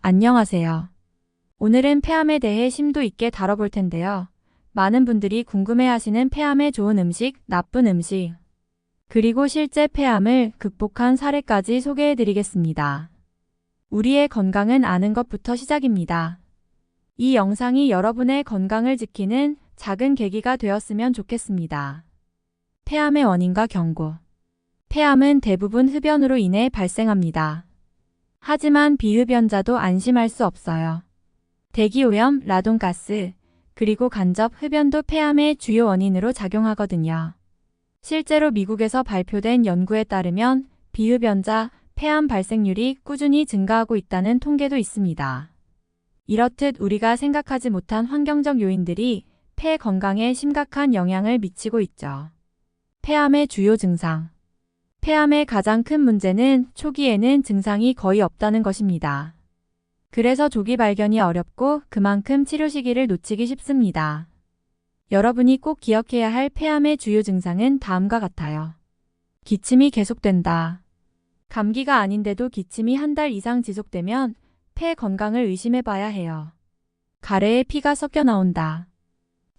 안녕하세요. 오늘은 폐암에 대해 심도 있게 다뤄볼 텐데요. 많은 분들이 궁금해하시는 폐암에 좋은 음식, 나쁜 음식, 그리고 실제 폐암을 극복한 사례까지 소개해드리겠습니다. 우리의 건강은 아는 것부터 시작입니다. 이 영상이 여러분의 건강을 지키는 작은 계기가 되었으면 좋겠습니다. 폐암의 원인과 경고. 폐암은 대부분 흡연으로 인해 발생합니다. 하지만 비흡연자도 안심할 수 없어요. 대기오염, 라돈가스, 그리고 간접 흡연도 폐암의 주요 원인으로 작용하거든요. 실제로 미국에서 발표된 연구에 따르면 비흡연자, 폐암 발생률이 꾸준히 증가하고 있다는 통계도 있습니다. 이렇듯 우리가 생각하지 못한 환경적 요인들이 폐 건강에 심각한 영향을 미치고 있죠. 폐암의 주요 증상. 폐암의 가장 큰 문제는 초기에는 증상이 거의 없다는 것입니다. 그래서 조기 발견이 어렵고 그만큼 치료 시기를 놓치기 쉽습니다. 여러분이 꼭 기억해야 할 폐암의 주요 증상은 다음과 같아요. 기침이 계속된다. 감기가 아닌데도 기침이 한 달 이상 지속되면 폐 건강을 의심해봐야 해요. 가래에 피가 섞여 나온다.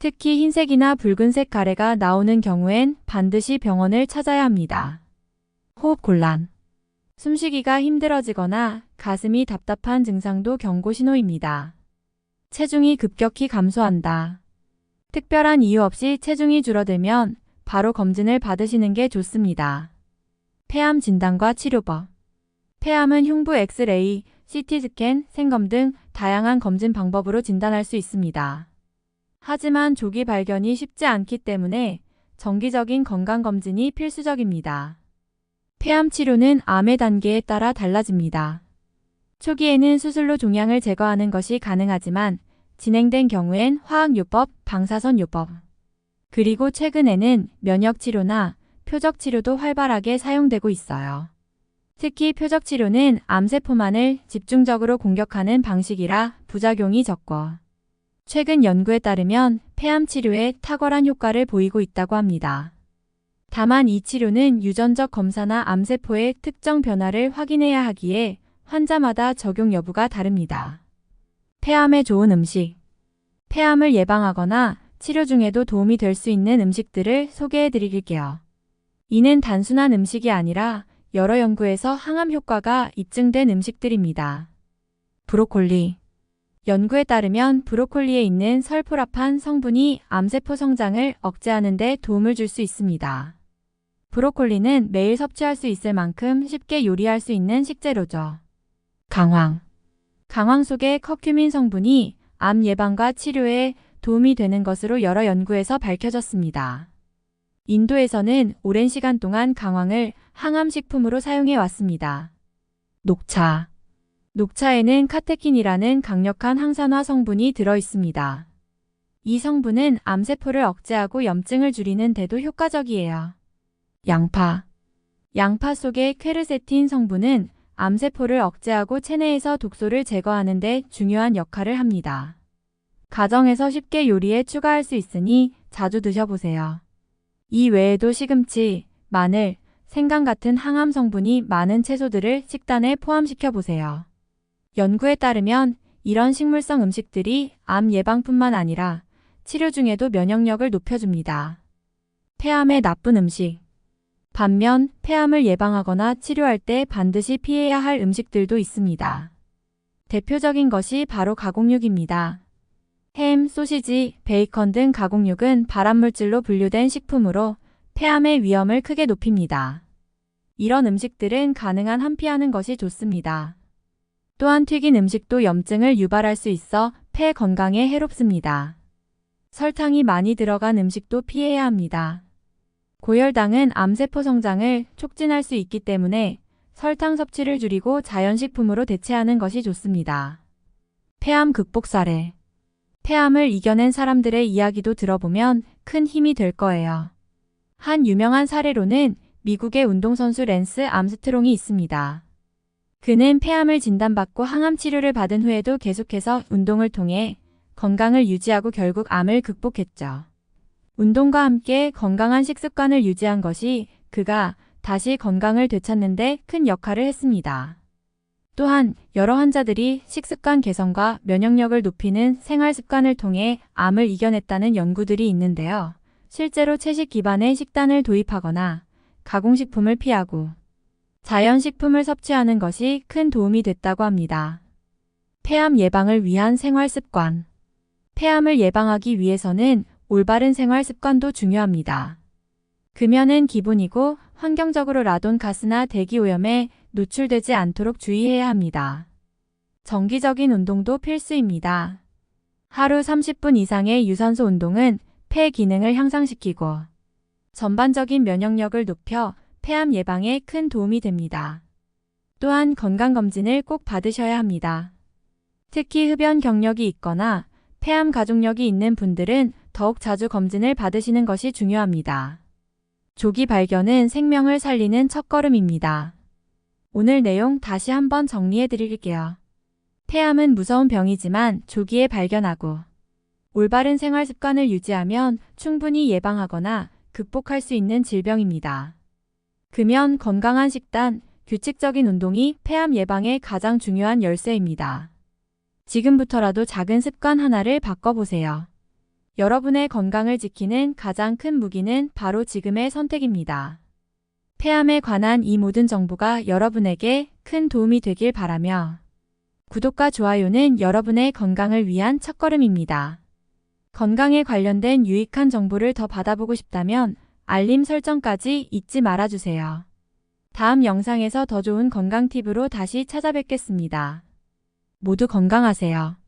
특히 흰색이나 붉은색 가래가 나오는 경우엔 반드시 병원을 찾아야 합니다. 호흡 곤란. 숨쉬기가 힘들어지거나 가슴이 답답한 증상도 경고 신호입니다. 체중이 급격히 감소한다. 특별한 이유 없이 체중이 줄어들면 바로 검진을 받으시는 게 좋습니다. 폐암 진단과 치료법. 폐암은 흉부 엑스레이, CT스캔, 생검 등 다양한 검진 방법으로 진단할 수 있습니다. 하지만 조기 발견이 쉽지 않기 때문에 정기적인 건강검진이 필수적입니다. 폐암 치료는 암의 단계에 따라 달라집니다. 초기에는 수술로 종양을 제거하는 것이 가능하지만 진행된 경우엔 화학요법, 방사선요법, 그리고 최근에는 면역치료나 표적치료도 활발하게 사용되고 있어요. 특히 표적치료는 암세포만을 집중적으로 공격하는 방식이라 부작용이 적고 최근 연구에 따르면 폐암 치료에 탁월한 효과를 보이고 있다고 합니다. 다만 이 치료는 유전적 검사나 암세포의 특정 변화를 확인해야 하기에 환자마다 적용 여부가 다릅니다. 폐암에 좋은 음식. 폐암을 예방하거나 치료 중에도 도움이 될 수 있는 음식들을 소개해 드릴게요. 이는 단순한 음식이 아니라 여러 연구에서 항암 효과가 입증된 음식들입니다. 브로콜리. 연구에 따르면 브로콜리에 있는 설포라판 성분이 암세포 성장을 억제하는 데 도움을 줄 수 있습니다. 브로콜리는 매일 섭취할 수 있을 만큼 쉽게 요리할 수 있는 식재료죠. 강황. 강황 속의 커큐민 성분이 암 예방과 치료에 도움이 되는 것으로 여러 연구에서 밝혀졌습니다. 인도에서는 오랜 시간 동안 강황을 항암식품으로 사용해 왔습니다. 녹차. 녹차에는 카테킨이라는 강력한 항산화 성분이 들어 있습니다. 이 성분은 암세포를 억제하고 염증을 줄이는 데도 효과적이에요. 양파. 양파 속의 퀘르세틴 성분은 암세포를 억제하고 체내에서 독소를 제거하는 데 중요한 역할을 합니다. 가정에서 쉽게 요리에 추가할 수 있으니 자주 드셔보세요. 이 외에도 시금치, 마늘, 생강 같은 항암 성분이 많은 채소들을 식단에 포함시켜 보세요. 연구에 따르면 이런 식물성 음식들이 암 예방뿐만 아니라 치료 중에도 면역력을 높여줍니다. 폐암의 나쁜 음식. 반면 폐암을 예방하거나 치료할 때 반드시 피해야 할 음식들도 있습니다. 대표적인 것이 바로 가공육입니다. 햄, 소시지, 베이컨 등 가공육은 발암물질로 분류된 식품으로 폐암의 위험을 크게 높입니다. 이런 음식들은 가능한 한 피하는 것이 좋습니다. 또한 튀긴 음식도 염증을 유발할 수 있어 폐 건강에 해롭습니다. 설탕이 많이 들어간 음식도 피해야 합니다. 고혈당은 암세포 성장을 촉진할 수 있기 때문에 설탕 섭취를 줄이고 자연식품으로 대체하는 것이 좋습니다. 폐암 극복 사례. 폐암을 이겨낸 사람들의 이야기도 들어보면 큰 힘이 될 거예요. 한 유명한 사례로는 미국의 운동선수 랜스 암스트롱이 있습니다. 그는 폐암을 진단받고 항암 치료를 받은 후에도 계속해서 운동을 통해 건강을 유지하고 결국 암을 극복했죠. 운동과 함께 건강한 식습관을 유지한 것이 그가 다시 건강을 되찾는 데 큰 역할을 했습니다. 또한 여러 환자들이 식습관 개선과 면역력을 높이는 생활 습관을 통해 암을 이겨냈다는 연구들이 있는데요. 실제로 채식 기반의 식단을 도입하거나 가공식품을 피하고 자연식품을 섭취하는 것이 큰 도움이 됐다고 합니다. 폐암 예방을 위한 생활 습관. 폐암을 예방하기 위해서는 올바른 생활 습관도 중요합니다. 금연은 기본이고 환경적으로 라돈 가스나 대기 오염에 노출되지 않도록 주의해야 합니다. 정기적인 운동도 필수입니다. 하루 30분 이상의 유산소 운동은 폐 기능을 향상시키고 전반적인 면역력을 높여 폐암 예방에 큰 도움이 됩니다. 또한 건강검진을 꼭 받으셔야 합니다. 특히 흡연 경력이 있거나 폐암 가족력이 있는 분들은 더욱 자주 검진을 받으시는 것이 중요합니다. 조기 발견은 생명을 살리는 첫걸음입니다. 오늘 내용 다시 한번 정리해 드릴게요. 폐암은 무서운 병이지만 조기에 발견하고 올바른 생활 습관을 유지하면 충분히 예방하거나 극복할 수 있는 질병입니다. 금연, 건강한 식단, 규칙적인 운동이 폐암 예방에 가장 중요한 열쇠입니다. 지금부터라도 작은 습관 하나를 바꿔보세요. 여러분의 건강을 지키는 가장 큰 무기는 바로 지금의 선택입니다. 폐암에 관한 이 모든 정보가 여러분에게 큰 도움이 되길 바라며 구독과 좋아요는 여러분의 건강을 위한 첫걸음입니다. 건강에 관련된 유익한 정보를 더 받아보고 싶다면 알림 설정까지 잊지 말아주세요. 다음 영상에서 더 좋은 건강 팁으로 다시 찾아뵙겠습니다. 모두 건강하세요.